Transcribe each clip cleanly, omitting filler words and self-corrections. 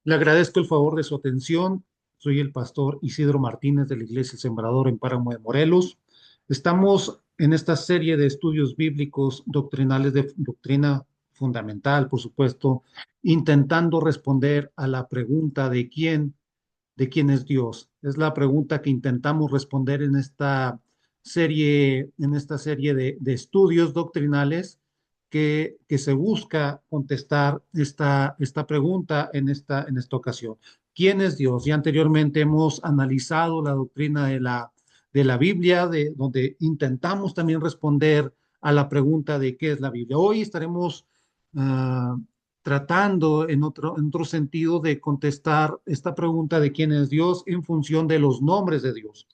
Le agradezco el favor de su atención. Soy el pastor Isidro Martínez de la Iglesia El Sembrador en Páramo de Morelos. Estamos en esta serie de estudios bíblicos doctrinales de doctrina fundamental, por supuesto, intentando responder a la pregunta de quién es Dios. Es la pregunta que intentamos responder en esta serie de estudios doctrinales que se busca contestar esta pregunta en esta ocasión. ¿Quién es Dios? Ya anteriormente hemos analizado la doctrina de la Biblia, donde intentamos también responder a la pregunta de qué es la Biblia. Hoy estaremos uh, tratando en otro sentido de contestar esta pregunta de quién es Dios en función de los nombres de Dios.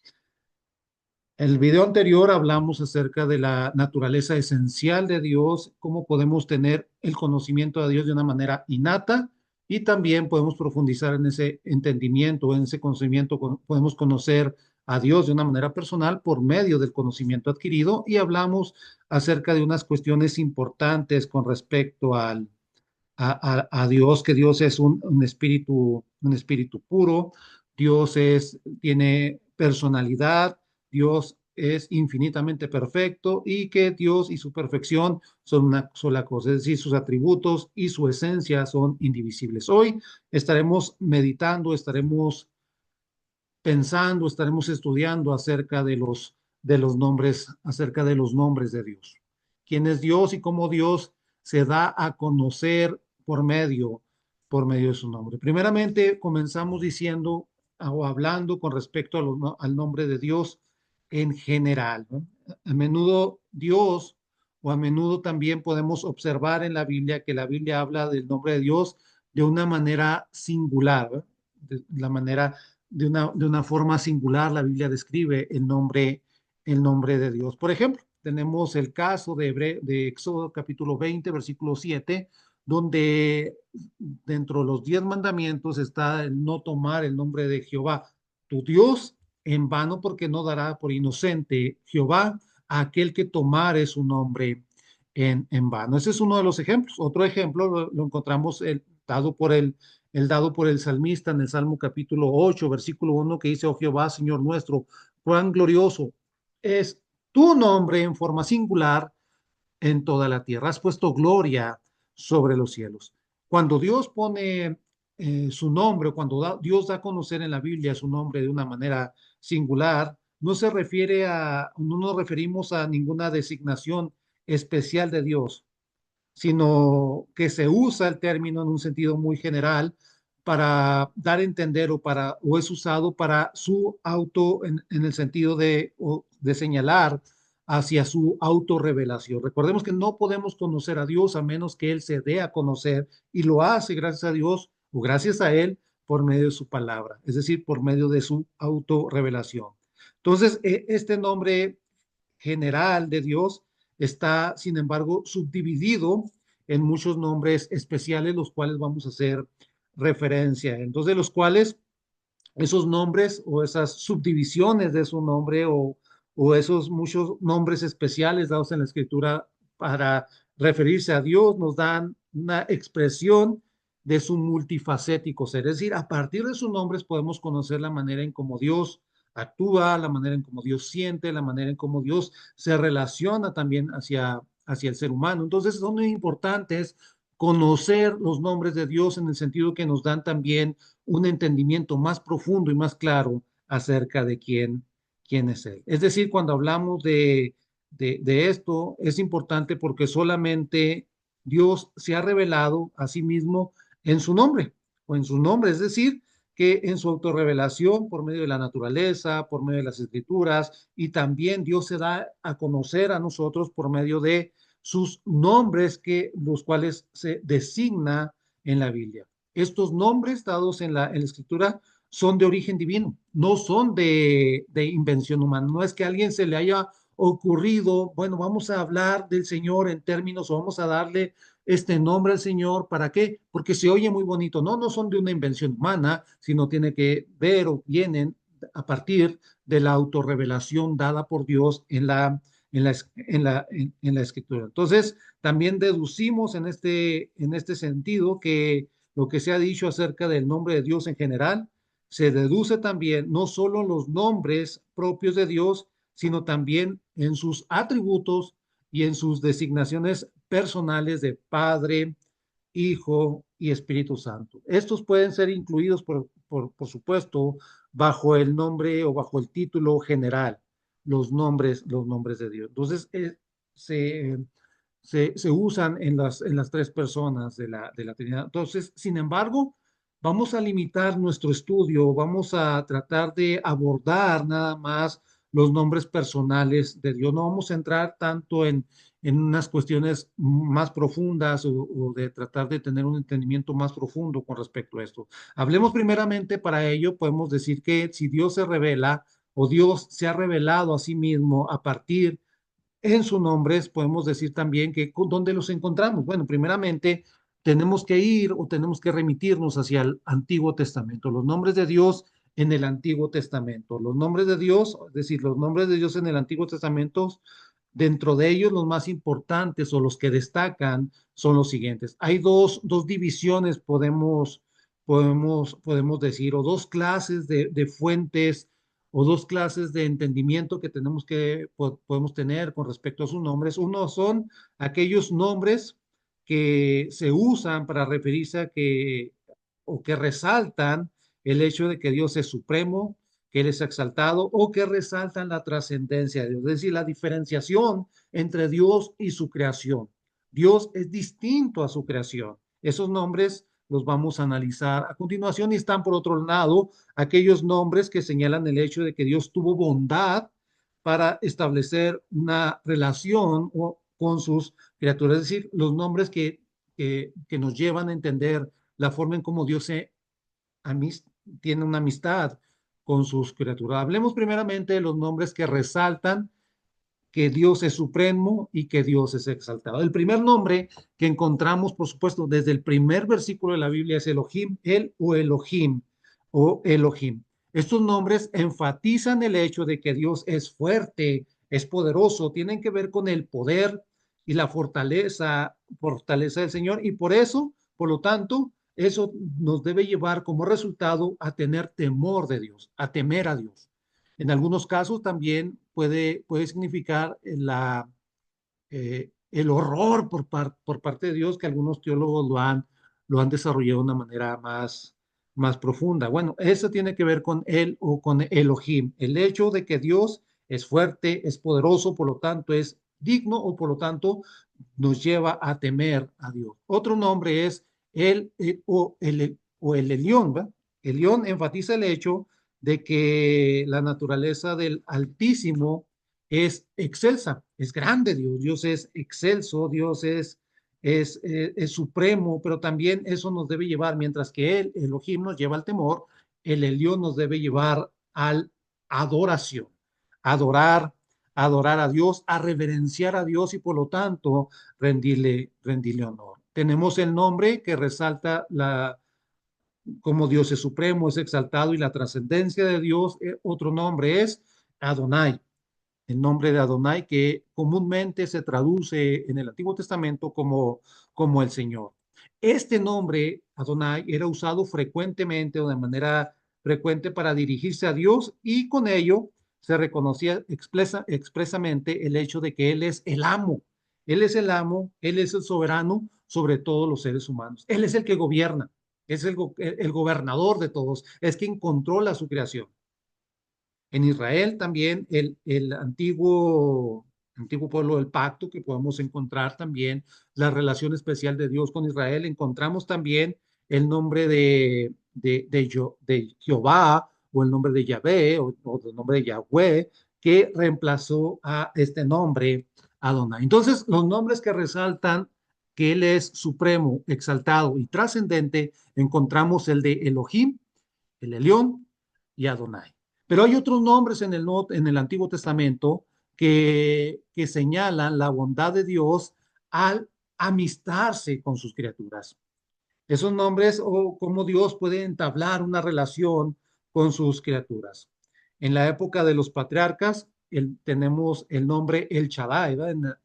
El video anterior hablamos acerca de la naturaleza esencial de Dios, cómo podemos tener el conocimiento de Dios de una manera innata y también podemos profundizar en ese entendimiento, en ese conocimiento, podemos conocer a Dios de una manera personal por medio del conocimiento adquirido y hablamos acerca de unas cuestiones importantes con respecto a Dios, que Dios es un espíritu puro, tiene personalidad, Dios es infinitamente perfecto y que Dios y su perfección son una sola cosa, es decir, sus atributos y su esencia son indivisibles. Hoy estaremos meditando, estaremos pensando, estaremos estudiando de los nombres, acerca de los nombres de Dios. ¿Quién es Dios y cómo Dios se da a conocer por medio de su nombre? Primeramente, comenzamos diciendo o hablando con respecto al nombre de Dios en general, ¿no? A menudo Dios o a menudo también podemos observar en la Biblia que la Biblia habla del nombre de Dios de una manera singular, ¿no? De la manera de una forma singular, la Biblia describe el nombre de Dios. Por ejemplo, tenemos el caso de Éxodo capítulo 20, versículo 7, donde dentro de los 10 mandamientos está el no tomar el nombre de Jehová, tu Dios, en vano, porque no dará por inocente Jehová a aquel que tomare su nombre en vano. Ese es uno de los ejemplos. Otro ejemplo lo encontramos el dado por el salmista en el Salmo capítulo 8 versículo 1 que dice, oh Jehová, Señor nuestro, cuán glorioso es tu nombre en forma singular en toda la tierra. Has puesto gloria sobre los cielos. Cuando Dios pone su nombre, Dios da a conocer en la Biblia su nombre de una manera singular, no nos referimos a ninguna designación especial de Dios, sino que se usa el término en un sentido muy general para dar a entender o es usado para su en el sentido de señalar hacia su autorrevelación. Recordemos que no podemos conocer a Dios a menos que Él se dé a conocer y lo hace gracias a Dios o gracias a Él por medio de su palabra, es decir, por medio de su autorrevelación. Entonces, este nombre general de Dios está, sin embargo, subdividido en muchos nombres especiales, los cuales vamos a hacer referencia. Entonces, de los cuales esos nombres o esas subdivisiones de su nombre o esos muchos nombres especiales dados en la escritura para referirse a Dios nos dan una expresión de su multifacético ser. Es decir, a partir de sus nombres podemos conocer la manera en cómo Dios actúa, la manera en cómo Dios siente, la manera en cómo Dios se relaciona también hacia el ser humano. Entonces son muy importantes conocer los nombres de Dios en el sentido que nos dan también un entendimiento más profundo y más claro acerca de quién es Él. Es decir, cuando hablamos de esto, es importante porque solamente Dios se ha revelado a sí mismo en su nombre o en su nombre, es decir, que en su autorrevelación por medio de la naturaleza, por medio de las escrituras, y también Dios se da a conocer a nosotros por medio de sus nombres, los cuales se designa en la Biblia. Estos nombres dados en la escritura son de origen divino, no son de invención humana. No es que a alguien se le haya ocurrido, bueno, vamos a hablar del Señor en términos o vamos a darle este nombre al Señor. ¿Para qué? Porque se oye muy bonito. No, no son de una invención humana, sino tiene que ver o vienen a partir de la autorrevelación dada por Dios en la escritura. Entonces, también deducimos en este sentido que lo que se ha dicho acerca del nombre de Dios en general, se deduce también no solo los nombres propios de Dios, sino también en sus atributos y en sus designaciones personales de Padre, Hijo y Espíritu Santo. Estos pueden ser incluidos, por supuesto, bajo el nombre o bajo el título general, los nombres de Dios. Entonces, se, se usan en las tres personas de la Trinidad. Entonces, sin embargo, vamos a limitar nuestro estudio, vamos a tratar de abordar nada más los nombres personales de Dios. No vamos a entrar tanto en unas cuestiones más profundas o de tratar de tener un entendimiento más profundo con respecto a esto. Hablemos primeramente para ello, podemos decir que si Dios se revela o Dios se ha revelado a sí mismo a partir en sus nombres, podemos decir también que ¿dónde los encontramos? Bueno, primeramente tenemos que ir o tenemos que remitirnos hacia el Antiguo Testamento, los nombres de Dios en el Antiguo Testamento. Los nombres de Dios, es decir, los nombres de Dios en el Antiguo Testamento, dentro de ellos los más importantes o los que destacan son los siguientes. Hay dos divisiones, podemos decir, o dos clases de fuentes o dos clases de entendimiento que tenemos que podemos tener con respecto a sus nombres. Uno son aquellos nombres que se usan para referirse a que o que resaltan el hecho de que Dios es supremo, que Él es exaltado o que resaltan la trascendencia de Dios, es decir, la diferenciación entre Dios y su creación. Dios es distinto a su creación. Esos nombres los vamos a analizar a continuación y están por otro lado aquellos nombres que señalan el hecho de que Dios tuvo bondad para establecer una relación con sus criaturas, es decir, los nombres que nos llevan a entender la forma en cómo Dios tiene una amistad con sus criaturas. Hablemos primeramente de los nombres que resaltan que Dios es supremo y que Dios es exaltado. El primer nombre que encontramos, por supuesto, desde el primer versículo de la Biblia es Elohim, el o Elohim o Elohim. Estos nombres enfatizan el hecho de que Dios es fuerte, es poderoso, tienen que ver con el poder y la fortaleza del Señor y por eso, por lo tanto, eso nos debe llevar como resultado a tener temor de Dios, a temer a Dios. En algunos casos también puede significar el horror por parte de Dios, que algunos teólogos lo han desarrollado de una manera más profunda. Bueno, eso tiene que ver con él o con Elohim, el hecho de que Dios es fuerte, es poderoso, por lo tanto es digno o por lo tanto nos lleva a temer a Dios. Otro nombre es o el Elión, ¿va? Elión enfatiza el hecho de que la naturaleza del Altísimo es excelsa, es grande Dios, Dios es excelso, Dios es supremo, pero también eso nos debe llevar, mientras que el Elohim nos lleva al temor, el Elión nos debe llevar al adoración, adorar, adorar a Dios, a reverenciar a Dios y por lo tanto rendirle honor. Tenemos el nombre que resalta como Dios es supremo, es exaltado y la trascendencia de Dios. Otro nombre es Adonai, el nombre de Adonai que comúnmente se traduce en el Antiguo Testamento como el Señor. Este nombre, Adonai, era usado frecuentemente o de manera frecuente para dirigirse a Dios y con ello se reconocía expresamente el hecho de que Él es el amo. Él es el amo, Él es el soberano sobre todos los seres humanos. Él es el que gobierna, es el gobernador de todos, es quien controla su creación. En Israel también el antiguo pueblo del pacto, que podemos encontrar también la relación especial de Dios con Israel, encontramos también el nombre de Jehová o el nombre de Yahvé o el nombre de Yahweh, que reemplazó a este nombre Adonai. Entonces, los nombres que resaltan que Él es supremo, exaltado y trascendente, encontramos el de Elohim, el Elión y Adonai. Pero hay otros nombres en el Antiguo Testamento que señalan la bondad de Dios al amistarse con sus criaturas. Esos nombres o cómo Dios puede entablar una relación con sus criaturas. En la época de los patriarcas tenemos el nombre El Shaddai, ¿verdad?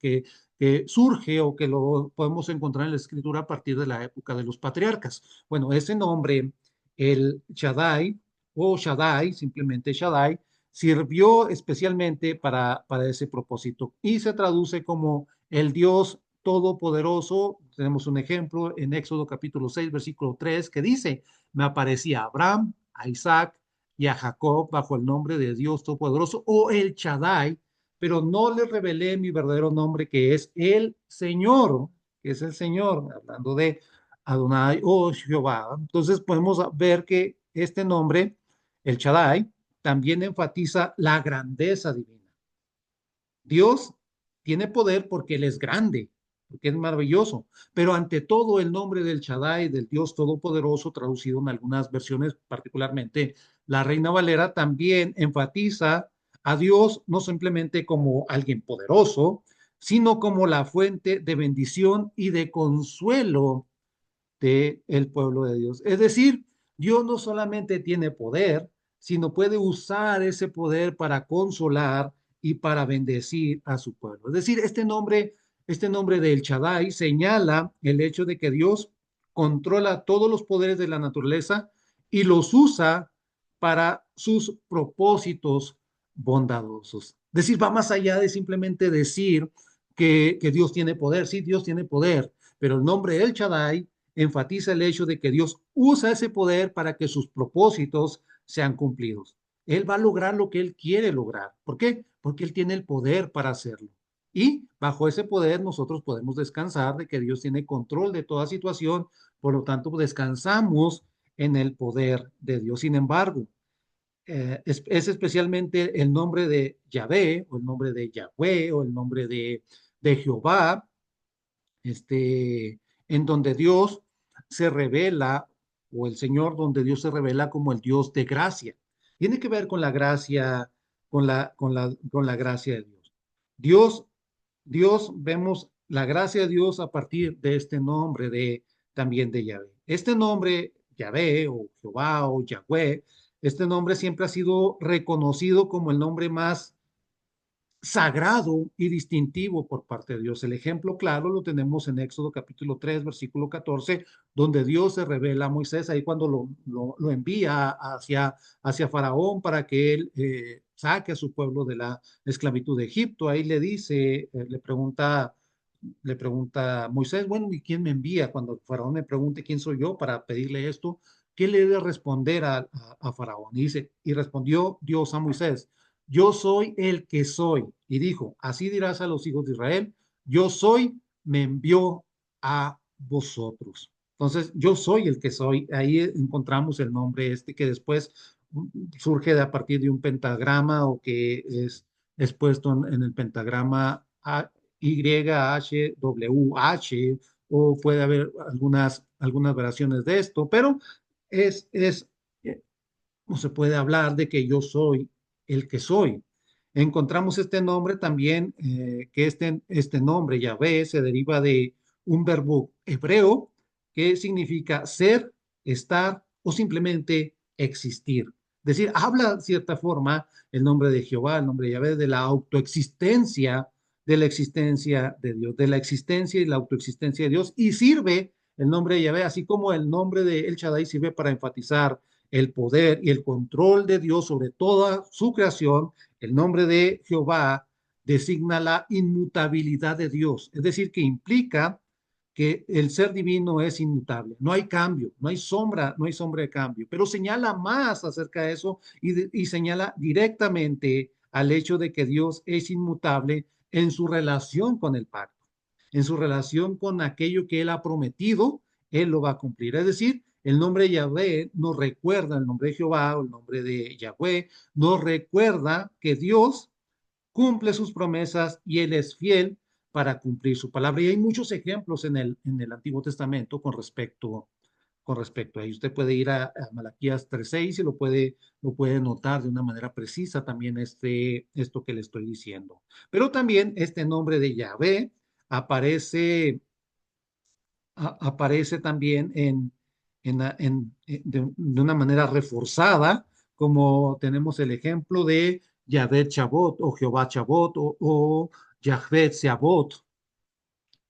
que surge o que lo podemos encontrar en la escritura a partir de la época de los patriarcas. Bueno, ese nombre, el Shaddai o Shaddai, simplemente Shaddai, sirvió especialmente para ese propósito y se traduce como el Dios Todopoderoso. Tenemos un ejemplo en Éxodo capítulo 6, versículo 3, que dice, me aparecía a Abraham, a Isaac y a Jacob bajo el nombre de Dios Todopoderoso o el Shaddai, pero no les revelé mi verdadero nombre, que es el Señor, que es el Señor, hablando de Adonai o Jehová. Entonces podemos ver que este nombre, el Shaddai, también enfatiza la grandeza divina. Dios tiene poder porque Él es grande, porque es maravilloso, pero ante todo el nombre del Shaddai, del Dios Todopoderoso, traducido en algunas versiones, particularmente la Reina Valera, también enfatiza a Dios no simplemente como alguien poderoso, sino como la fuente de bendición y de consuelo del pueblo de Dios. Es decir, Dios no solamente tiene poder, sino puede usar ese poder para consolar y para bendecir a su pueblo. Es decir, este nombre del Shaddai señala el hecho de que Dios controla todos los poderes de la naturaleza y los usa para sus propósitos bondadosos. Es decir, va más allá de simplemente decir que Dios tiene poder. Sí, Dios tiene poder, pero el nombre El Shaddai enfatiza el hecho de que Dios usa ese poder para que sus propósitos sean cumplidos. Él va a lograr lo que Él quiere lograr. ¿Por qué? Porque Él tiene el poder para hacerlo. Y bajo ese poder nosotros podemos descansar de que Dios tiene control de toda situación, por lo tanto descansamos en el poder de Dios. Sin embargo, es especialmente el nombre de Yahvé o el nombre de Yahweh o el nombre de Jehová, en donde Dios se revela, o el Señor donde Dios se revela como el Dios de gracia. Tiene que ver con la gracia, con la gracia de Dios. Dios, Dios, vemos la gracia de Dios a partir de este nombre también de Yahvé. Este nombre, Yahvé o Jehová o Yahweh, este nombre siempre ha sido reconocido como el nombre más sagrado y distintivo por parte de Dios. El ejemplo claro lo tenemos en Éxodo capítulo 3, versículo 14, donde Dios se revela a Moisés, ahí cuando lo envía hacia Faraón para que él saque a su pueblo de la esclavitud de Egipto. Ahí le dice, le pregunta a Moisés, bueno, ¿y quién me envía? Cuando Faraón me pregunte quién soy yo para pedirle esto, ¿qué le debe responder a Faraón? Y dice, y respondió Dios a Moisés, yo soy el que soy. Y dijo, así dirás a los hijos de Israel, yo soy, me envió a vosotros. Entonces, yo soy el que soy. Ahí encontramos el nombre que después surge a partir de un pentagrama o que es puesto en el pentagrama YHWH, o puede haber algunas variaciones de esto, pero es no se puede hablar de que yo soy el que soy. Encontramos este nombre también, que este nombre, Yahvé, se deriva de un verbo hebreo que significa ser, estar o simplemente existir. Es decir, habla de cierta forma el nombre de Jehová, el nombre de Yahvé, de la autoexistencia, de la existencia de Dios, de la existencia y la autoexistencia de Dios, y sirve el nombre de Yahvé, así como el nombre de El Shaddai sirve para enfatizar el poder y el control de Dios sobre toda su creación. El nombre de Jehová designa la inmutabilidad de Dios, es decir, que implica que el ser divino es inmutable, no hay cambio, no hay sombra de cambio, pero señala más acerca de eso y señala directamente al hecho de que Dios es inmutable en su relación con el pacto, en su relación con aquello que Él ha prometido, Él lo va a cumplir. Es decir, el nombre de Yahvé nos recuerda, el nombre de Jehová o el nombre de Yahweh nos recuerda que Dios cumple sus promesas y Él es fiel para cumplir su palabra. Y hay muchos ejemplos en el Antiguo Testamento con respecto a ello. Usted puede ir a Malaquías 3:6 y lo puede notar de una manera precisa también esto que le estoy diciendo. Pero también este nombre de Yahvé aparece, aparece también de una manera reforzada, como tenemos el ejemplo de Yahvé Chabot o Jehová Chabot o Yahvé Seabot.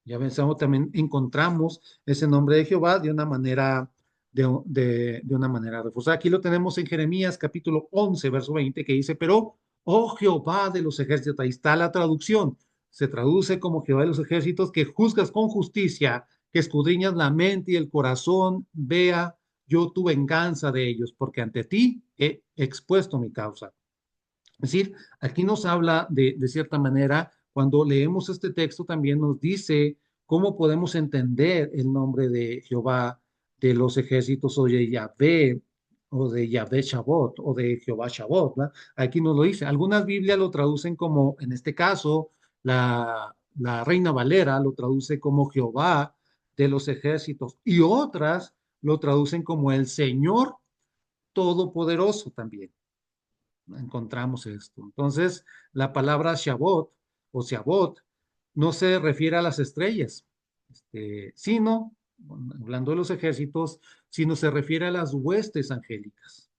Ya pensamos, también encontramos ese nombre de Jehová de una manera, de una manera reforzada. Aquí lo tenemos en Jeremías capítulo 11, verso 20, que dice, pero, oh Jehová de los ejércitos, ahí está la traducción. Se traduce como Jehová de los ejércitos, que juzgas con justicia, que escudriñas la mente y el corazón, vea yo tu venganza de ellos, porque ante ti he expuesto mi causa. Es decir, aquí nos habla de cierta manera, cuando leemos este texto también nos dice cómo podemos entender el nombre de Jehová de los ejércitos o de Yahvé Shabbat o de Jehová Shabbat, ¿verdad? Aquí nos lo dice. Algunas Biblias lo traducen como, en este caso, la Reina Valera lo traduce como Jehová de los ejércitos y otras lo traducen como el Señor Todopoderoso también encontramos esto. Entonces, la palabra Shabbat o Shabbat no se refiere a las estrellas, sino, bueno, hablando de los ejércitos, sino se refiere a las huestes angélicas.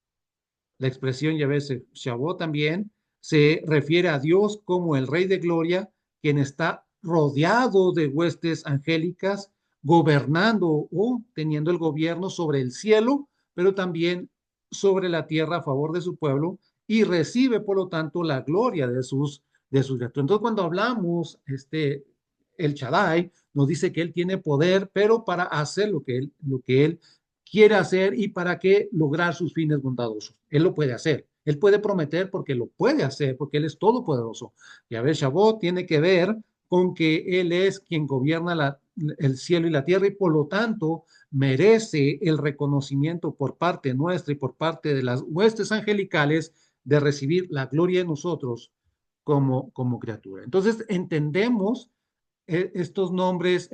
La expresión, ya ves, Shabbat también se refiere a Dios como el Rey de Gloria, quien está rodeado de huestes angélicas, gobernando o teniendo el gobierno sobre el cielo, pero también sobre la tierra a favor de su pueblo y recibe, por lo tanto, la gloria de sus criaturas. Entonces, cuando hablamos, el Shaddai nos dice que él tiene poder, pero para hacer lo que él quiere hacer y para qué lograr sus fines bondadosos. Él lo puede hacer. Él puede prometer porque lo puede hacer, porque Él es todopoderoso. Y a ver, Shabbat tiene que ver con que Él es quien gobierna el cielo y la tierra y por lo tanto merece el reconocimiento por parte nuestra y por parte de las huestes angelicales de recibir la gloria de nosotros como criatura. Entonces entendemos estos nombres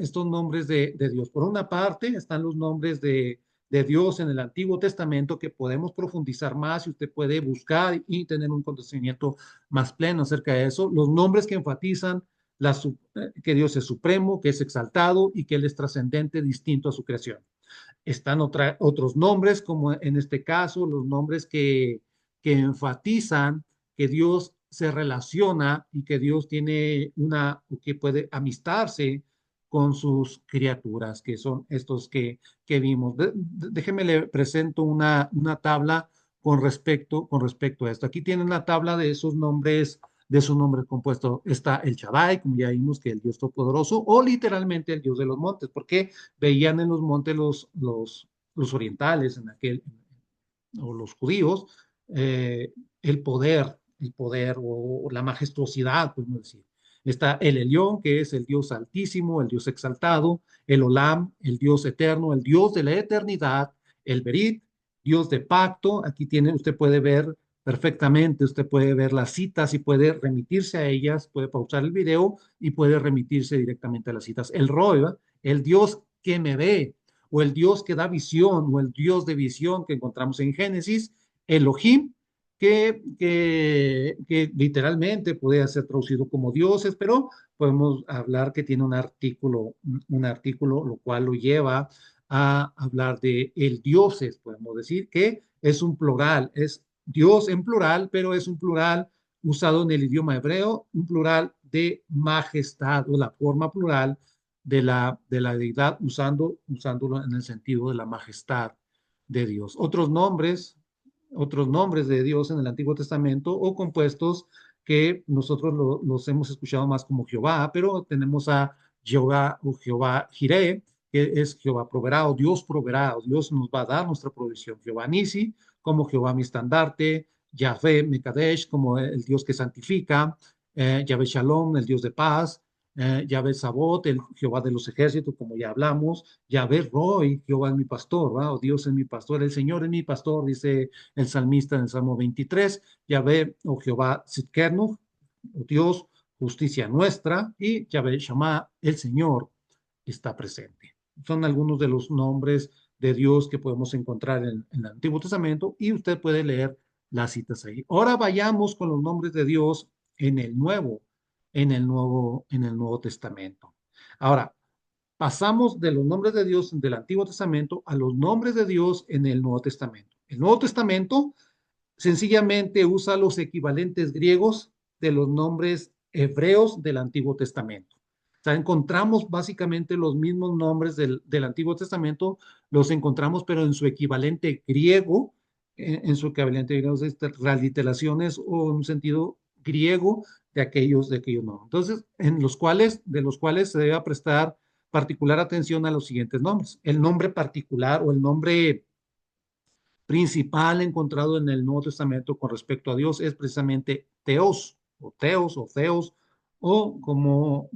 de Dios. Por una parte están los nombres de Dios en el Antiguo Testamento que podemos profundizar más y usted puede buscar y tener un conocimiento más pleno acerca de eso. Los nombres que enfatizan que Dios es supremo, que es exaltado y que Él es trascendente, distinto a su creación. Están otros nombres, como en este caso, los nombres que enfatizan que Dios se relaciona y que Dios tiene que puede amistarse con sus criaturas, que son estos que vimos. Déjeme le presento una tabla con respecto a esto. Aquí tienen la tabla de sus nombres compuestos. Está el Shaddai, como ya vimos, que es el Dios Todopoderoso, o literalmente el Dios de los montes, porque veían en los montes los orientales, o los judíos, el poder o la majestuosidad, podemos decir. Está el Elión, que es el Dios altísimo, el Dios exaltado, el Olam, el Dios eterno, el Dios de la eternidad, el Berit, Dios de pacto. Aquí usted puede ver perfectamente, usted puede ver las citas y puede remitirse a ellas, puede pausar el video y puede remitirse directamente a las citas. El Roy, ¿verdad? El Dios que me ve, o el Dios que da visión, o el Dios de visión que encontramos en Génesis, Elohim, que literalmente puede ser traducido como dioses, pero podemos hablar que tiene un artículo, lo cual lo lleva a hablar de el dioses, podemos decir que es un plural, es Dios en plural, pero es un plural usado en el idioma hebreo, un plural de majestad o la forma plural de la deidad, usándolo en el sentido de la majestad de Dios. Otros nombres de Dios en el Antiguo Testamento o compuestos que nosotros los hemos escuchado más como Jehová, pero tenemos a Jehová o Jehová Jireh, que es Jehová proveerá o Dios nos va a dar nuestra provisión. Jehová Nisi, como Jehová mi estandarte, Yahvé Mekadesh, como el Dios que santifica, Yahvé Shalom, el Dios de paz, Yahvé Sabot, el Jehová de los ejércitos, como ya hablamos, Yahvé Roy, Jehová es mi pastor, ¿verdad? O Dios es mi pastor, el Señor es mi pastor, dice el salmista en el Salmo 23, Yahvé o Jehová Sidkenu, o Dios, justicia nuestra, y Yahvé Shammah, el Señor, está presente. Son algunos de los nombres de Dios que podemos encontrar en el Antiguo Testamento y usted puede leer las citas ahí. Ahora vayamos con los nombres de Dios en el Nuevo Testamento. Ahora, pasamos de los nombres de Dios del Antiguo Testamento a los nombres de Dios en el Nuevo Testamento. El Nuevo Testamento sencillamente usa los equivalentes griegos de los nombres hebreos del Antiguo Testamento. sea, encontramos básicamente los mismos nombres del Antiguo Testamento, los encontramos, pero en su equivalente griego, en su equivalente griego, transliteraciones o en un sentido griego de aquellos nombres. Entonces, de los cuales se debe prestar particular atención a los siguientes nombres. El nombre particular o el nombre principal encontrado en el Nuevo Testamento con respecto a Dios es precisamente Teos o Theos, o como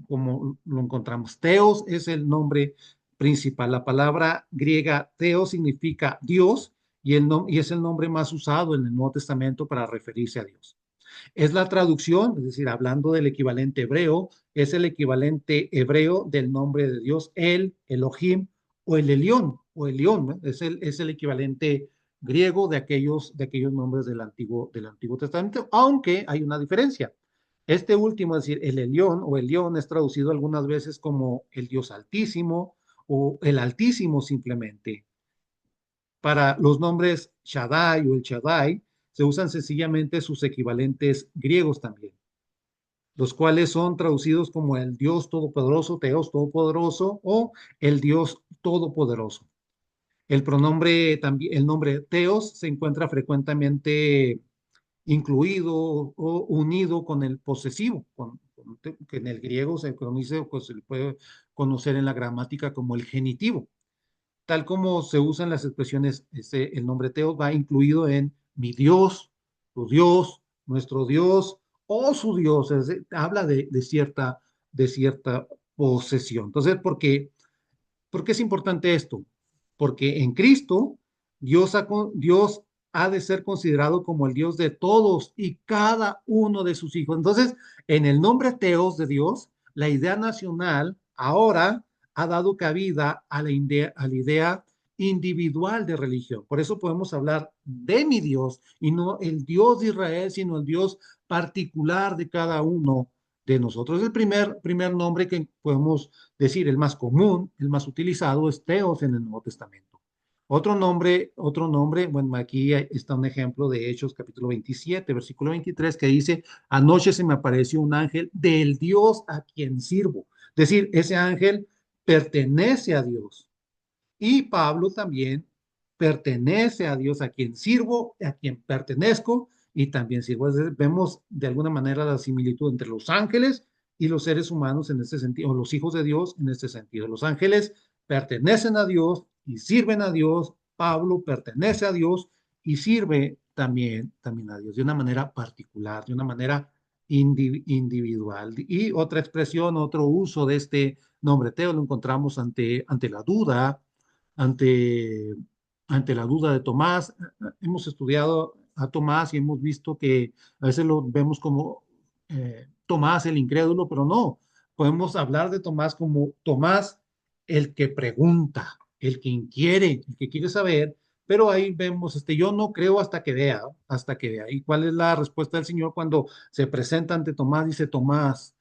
lo encontramos. Teos es el nombre principal. La palabra griega Teos significa Dios y es el nombre más usado en el Nuevo Testamento para referirse a Dios. Es la traducción, es decir, hablando del equivalente hebreo, es el equivalente hebreo del nombre de Dios, el Elohim o el Elión, ¿no? Es el equivalente griego de aquellos nombres del Antiguo Testamento, aunque hay una diferencia. Este último, es decir, el Elión o Elión es traducido algunas veces como el Dios Altísimo o el Altísimo simplemente. Para los nombres Shaddai o el Shaddai, se usan sencillamente sus equivalentes griegos también, los cuales son traducidos como el Dios Todopoderoso, Teos Todopoderoso o el Dios Todopoderoso. El nombre Teos se encuentra frecuentemente incluido o unido con el posesivo, que en el griego se conoce, pues, se le puede conocer en la gramática como el genitivo. Tal como se usan las expresiones, el nombre Teos va incluido en mi Dios, tu Dios, nuestro Dios o su Dios. Habla de cierta posesión. Entonces, ¿por qué es importante esto? Porque en Cristo Dios ha de ser considerado como el Dios de todos y cada uno de sus hijos. Entonces, en el nombre Teos de Dios, la idea nacional ahora ha dado cabida a la idea individual de religión. Por eso podemos hablar de mi Dios y no el Dios de Israel, sino el Dios particular de cada uno de nosotros. El primer nombre que podemos decir, el más común, el más utilizado es Teos en el Nuevo Testamento. Otro nombre, bueno, aquí está un ejemplo de Hechos capítulo 27, versículo 23, que dice, anoche se me apareció un ángel del Dios a quien sirvo. Es decir, ese ángel pertenece a Dios. Y Pablo también pertenece a Dios, a quien sirvo, a quien pertenezco y también sirvo. Es decir, vemos de alguna manera la similitud entre los ángeles y los seres humanos en este sentido, o los hijos de Dios en este sentido. Los ángeles pertenecen a Dios y sirven a Dios. Pablo pertenece a Dios y sirve también a Dios de una manera particular, de una manera individual. Y otra expresión, otro uso de este nombre Teo lo encontramos ante la duda, ante, ante la duda de Tomás. Hemos estudiado a Tomás y hemos visto que a veces lo vemos como Tomás el incrédulo, pero no, podemos hablar de Tomás como Tomás el que pregunta, el que inquiere, el que quiere saber, pero ahí vemos, yo no creo hasta que vea. ¿Y cuál es la respuesta del Señor cuando se presenta ante Tomás? Dice Tomás,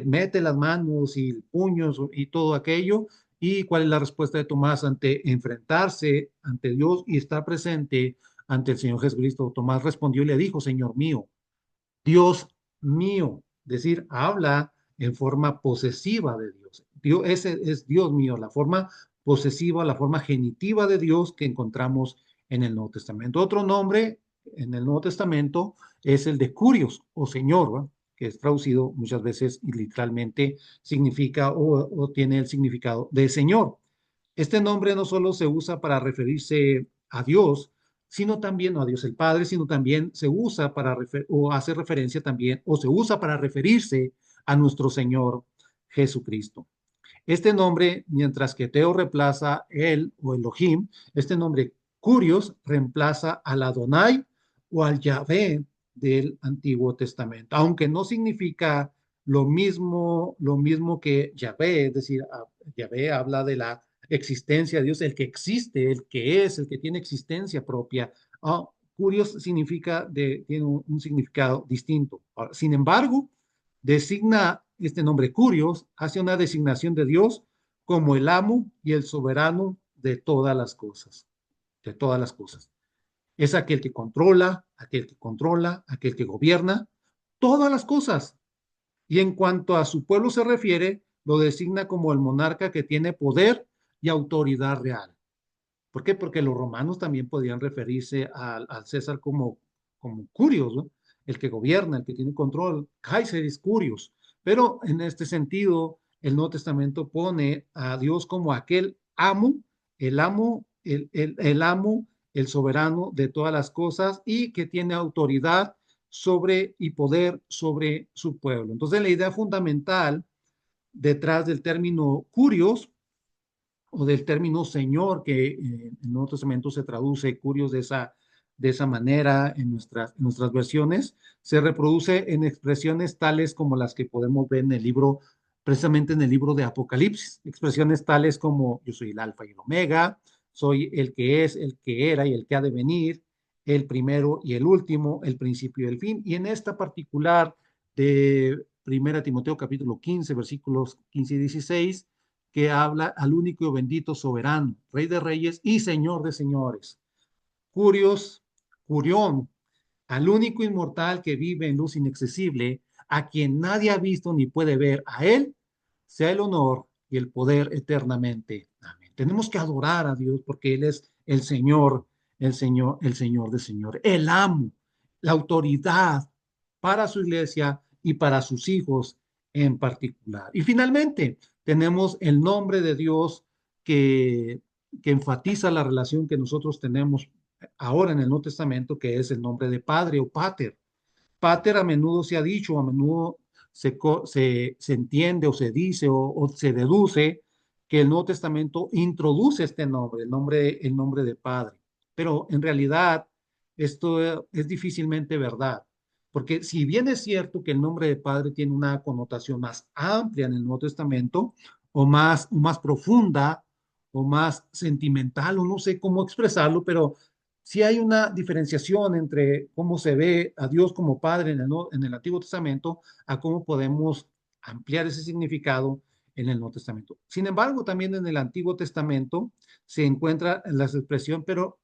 mete las manos y puños y todo aquello. ¿Y cuál es la respuesta de Tomás ante enfrentarse ante Dios y estar presente ante el Señor Jesucristo? Tomás respondió y le dijo, Señor mío, Dios mío. Es decir, habla en forma posesiva de Dios. Ese es Dios mío, la forma posesiva, la forma genitiva de Dios que encontramos en el Nuevo Testamento. Otro nombre en el Nuevo Testamento es el de Curios o Señor, ¿va? Que es traducido muchas veces y literalmente significa o tiene el significado de Señor. Este nombre no solo se usa para referirse a Dios, sino también, no a Dios el Padre, sino también se usa o hace referencia también, o se usa para referirse a nuestro Señor Jesucristo. Este nombre, mientras que Teo reemplaza el o Elohim, este nombre Curios reemplaza al Adonai o al Yahvé del Antiguo Testamento, aunque no significa lo mismo que Yahvé, es decir, Yahvé habla de la existencia de Dios, el que existe, el que es, el que tiene existencia propia. Ah, Curios tiene un significado distinto. Ahora, sin embargo, designa este nombre Curios hacia una designación de Dios como el amo y el soberano de todas las cosas, de todas las cosas. Es aquel que gobierna todas las cosas. Y en cuanto a su pueblo se refiere, lo designa como el monarca que tiene poder y autoridad real. ¿Por qué? Porque los romanos también podían referirse al César como Curios, ¿no? El que gobierna, el que tiene control. Kaiseris Curios. Pero en este sentido, el Nuevo Testamento pone a Dios como aquel amo, el soberano de todas las cosas y que tiene autoridad sobre y poder sobre su pueblo. Entonces, la idea fundamental detrás del término curios o del término Señor, que en el Nuevo Testamento se traduce curios de esa manera en nuestras versiones, se reproduce en expresiones tales como las que podemos ver en el libro, precisamente en el libro de Apocalipsis, expresiones tales como yo soy el alfa y el omega, soy el que es, el que era y el que ha de venir, el primero y el último, el principio y el fin. Y en esta particular de Primera Timoteo capítulo 15, versículos 15 y 16, que habla al único y bendito soberano, Rey de reyes y Señor de señores. Curios, Curión, al único inmortal que vive en luz inaccesible, a quien nadie ha visto ni puede ver, a él sea el honor y el poder eternamente. Amén. Tenemos que adorar a Dios porque Él es el Señor, el Señor de señores, el amo, la autoridad para su iglesia y para sus hijos en particular. Y finalmente, tenemos el nombre de Dios que, que enfatiza la relación que nosotros tenemos ahora en el Nuevo Testamento, que es el nombre de Padre o Pater. Pater a menudo se ha dicho, a menudo se entiende o se dice o se deduce que el Nuevo Testamento introduce este nombre, el nombre de Padre. Pero en realidad esto es difícilmente verdad, porque si bien es cierto que el nombre de Padre tiene una connotación más amplia en el Nuevo Testamento, o más profunda, o más sentimental, o no sé cómo expresarlo, pero sí hay una diferenciación entre cómo se ve a Dios como Padre en el Antiguo Testamento a cómo podemos ampliar ese significado en el Nuevo Testamento. Sin embargo, también en el Antiguo Testamento se encuentra la expresión, pero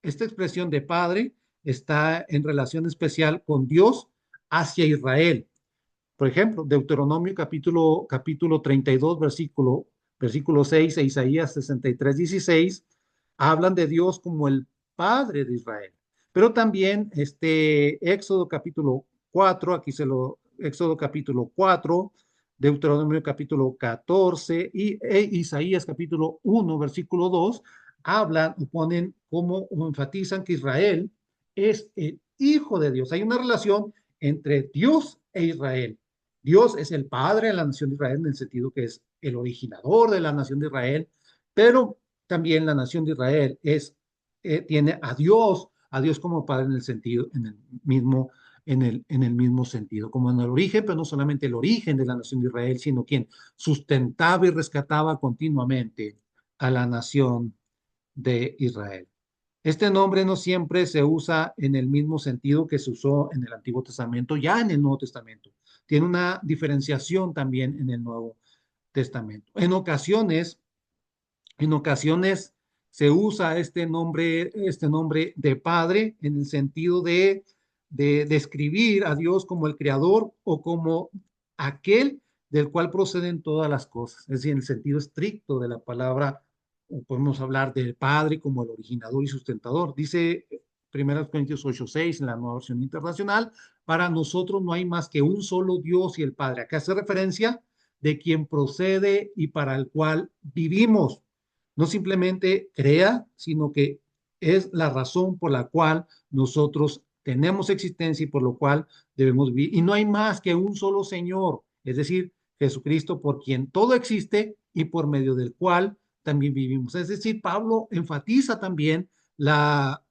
esta expresión de Padre está en relación especial con Dios hacia Israel. Por ejemplo, Deuteronomio capítulo 32, versículo 6 e Isaías 63, 16, hablan de Dios como el Padre de Israel. Pero también Éxodo capítulo 4, Éxodo capítulo 4, Deuteronomio capítulo 14 e Isaías capítulo 1, versículo 2, hablan o ponen como o enfatizan que Israel es el Hijo de Dios. Hay una relación entre Dios e Israel. Dios es el padre de la nación de Israel en el sentido que es el originador de la nación de Israel, pero también la nación de Israel tiene a Dios como padre en el sentido, en el mismo sentido, como en el origen, pero no solamente el origen de la nación de Israel, sino quien sustentaba y rescataba continuamente a la nación de Israel. Este nombre no siempre se usa en el mismo sentido que se usó en el Antiguo Testamento, ya en el Nuevo Testamento. Tiene una diferenciación también en el Nuevo Testamento. En ocasiones se usa este nombre de Padre en el sentido de describir a Dios como el creador o como aquel del cual proceden todas las cosas. Es decir, en el sentido estricto de la palabra, o podemos hablar del Padre como el originador y sustentador. Dice 1 Corintios 8:6 en la nueva versión internacional, para nosotros no hay más que un solo Dios y el Padre. Acá hace referencia de quien procede y para el cual vivimos. No simplemente crea, sino que es la razón por la cual nosotros tenemos existencia y por lo cual debemos vivir. Y no hay más que un solo Señor, es decir, Jesucristo, por quien todo existe y por medio del cual también vivimos. Es decir, Pablo enfatiza también la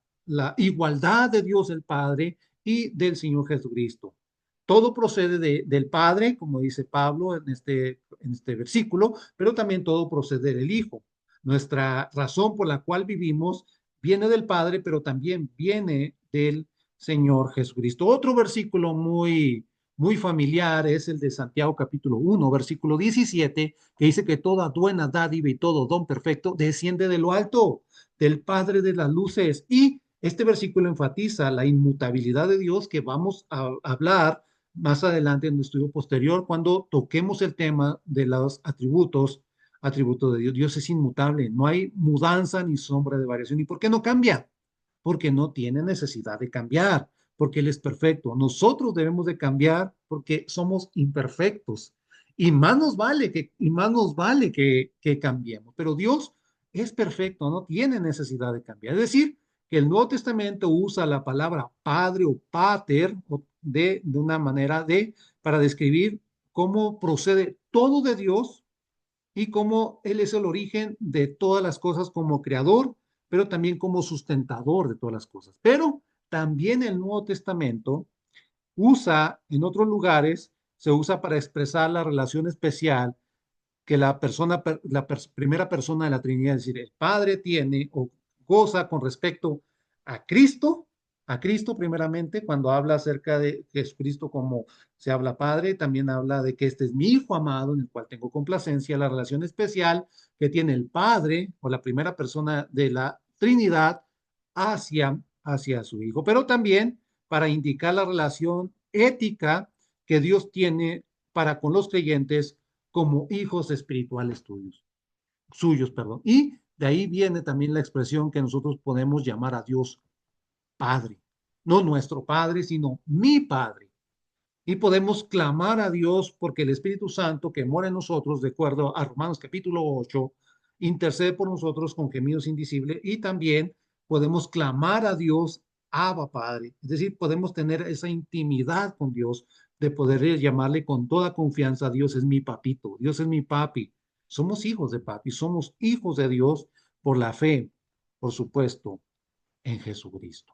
igualdad de Dios el Padre y del Señor Jesucristo. Todo procede del Padre, como dice Pablo en este versículo, pero también todo procede del Hijo. Nuestra razón por la cual vivimos viene del Padre, pero también viene del Señor Jesucristo. Otro versículo muy familiar es el de Santiago capítulo 1, versículo 17, que dice que toda buena dádiva y todo don perfecto desciende de lo alto, del Padre de las luces. Y este versículo enfatiza la inmutabilidad de Dios que vamos a hablar más adelante en un estudio posterior cuando toquemos el tema de los atributos de Dios. Dios es inmutable, no hay mudanza ni sombra de variación. ¿Y por qué no cambia? Porque no tiene necesidad de cambiar, porque Él es perfecto. Nosotros debemos de cambiar porque somos imperfectos. Y más nos vale que cambiemos. Pero Dios es perfecto, no tiene necesidad de cambiar. Es decir, que el Nuevo Testamento usa la palabra padre o pater de una manera para describir cómo procede todo de Dios y cómo Él es el origen de todas las cosas como creador, pero también como sustentador de todas las cosas. Pero también el Nuevo Testamento usa en otros lugares, se usa para expresar la relación especial que primera persona de la Trinidad, es decir, el Padre tiene o goza con respecto a Cristo, a Cristo primeramente, cuando habla acerca de Jesucristo como se habla Padre, también habla de que este es mi Hijo amado en el cual tengo complacencia, la relación especial que tiene el Padre o la primera persona de la Trinidad hacia su Hijo, pero también para indicar la relación ética que Dios tiene para con los creyentes como hijos espirituales suyos, perdón. Y de ahí viene también la expresión que nosotros podemos llamar a Dios Padre. No nuestro Padre, sino mi Padre. Y podemos clamar a Dios porque el Espíritu Santo que mora en nosotros, de acuerdo a Romanos capítulo 8, intercede por nosotros con gemidos indicibles y también podemos clamar a Dios, Abba Padre. Es decir, podemos tener esa intimidad con Dios de poder llamarle con toda confianza, Dios es mi papito, Dios es mi papi. Somos hijos de papi, somos hijos de Dios por la fe, por supuesto, en Jesucristo.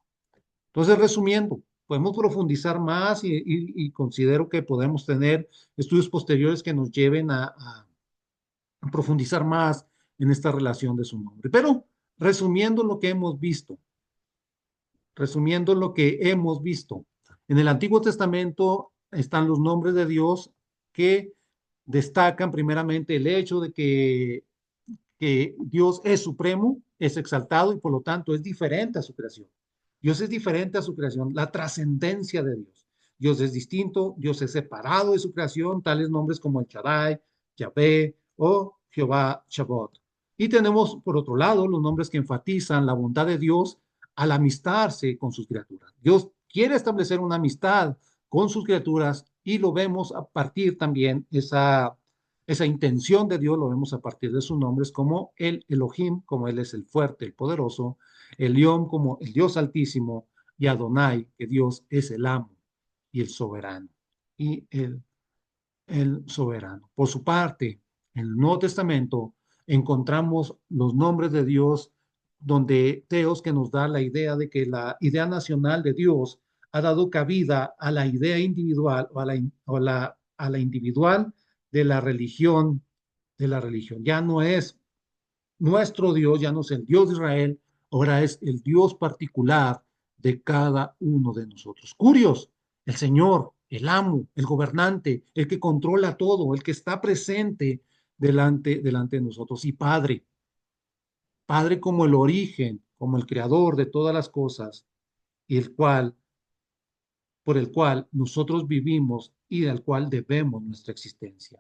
Entonces, resumiendo, podemos profundizar más y considero que podemos tener estudios posteriores que nos lleven a profundizar más en esta relación de su nombre. Pero resumiendo lo que hemos visto, resumiendo lo que hemos visto, en el Antiguo Testamento están los nombres de Dios que destacan primeramente el hecho de que Dios es supremo, es exaltado y por lo tanto es diferente a su creación. Dios es diferente a su creación, la trascendencia de Dios. Dios es distinto, Dios es separado de su creación, tales nombres como el Shaddai, Yahvé o Jehová Shabbat. Y tenemos, por otro lado, los nombres que enfatizan la bondad de Dios al amistarse con sus criaturas. Dios quiere establecer una amistad con sus criaturas y lo vemos a partir también esa intención de Dios lo vemos a partir de sus nombres como el Elohim, como Él es el fuerte, el poderoso, Elión como el Dios altísimo y Adonai, que Dios es el amo y el soberano. Y el soberano. Por su parte, en el Nuevo Testamento encontramos los nombres de Dios donde Teos que nos da la idea de que la idea nacional de Dios ha dado cabida a la idea individual o a la individual de la religión. Ya no es nuestro Dios, ya no es el Dios de Israel, ahora es el Dios particular de cada uno de nosotros. Curios, el Señor, el amo, el gobernante, el que controla todo, el que está presente delante de nosotros. Y Padre, Padre como el origen, como el creador de todas las cosas, y por el cual nosotros vivimos y del cual debemos nuestra existencia.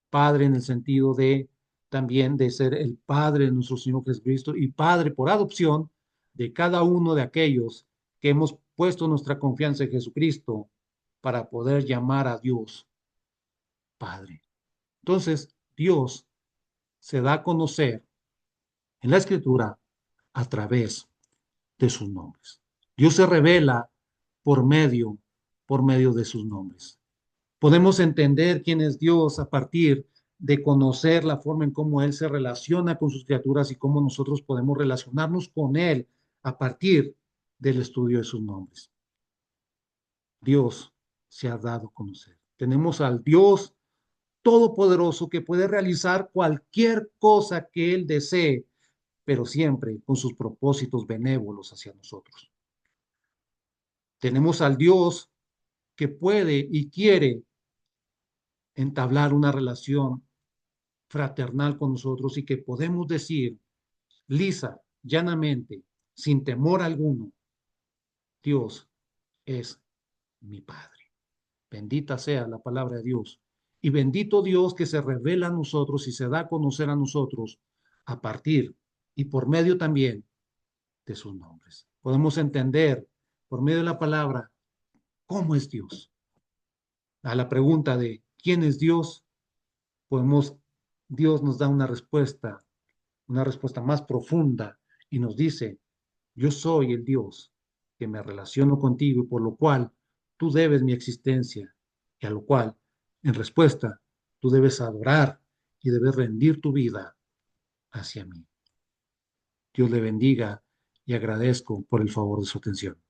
Padre en el sentido de también de ser el Padre de nuestro Señor Jesucristo y Padre por adopción de cada uno de aquellos que hemos puesto nuestra confianza en Jesucristo para poder llamar a Dios Padre. Entonces, Dios se da a conocer en la Escritura a través de sus nombres. Dios se revela por medio, por medio de sus nombres. Podemos entender quién es Dios a partir de conocer la forma en cómo Él se relaciona con sus criaturas y cómo nosotros podemos relacionarnos con Él a partir del estudio de sus nombres. Dios se ha dado a conocer. Tenemos al Dios todopoderoso que puede realizar cualquier cosa que Él desee, pero siempre con sus propósitos benévolos hacia nosotros. Tenemos al Dios que puede y quiere entablar una relación fraternal con nosotros y que podemos decir lisa, llanamente, sin temor alguno, Dios es mi Padre. Bendita sea la palabra de Dios. Y bendito Dios que se revela a nosotros y se da a conocer a nosotros a partir y por medio también de sus nombres. Podemos entender por medio de la palabra cómo es Dios. A la pregunta de quién es Dios, podemos, Dios nos da una respuesta más profunda y nos dice, yo soy el Dios que me relaciono contigo y por lo cual tú debes mi existencia y a lo cual, en respuesta, tú debes adorar y debes rendir tu vida hacia mí. Dios le bendiga y agradezco por el favor de su atención.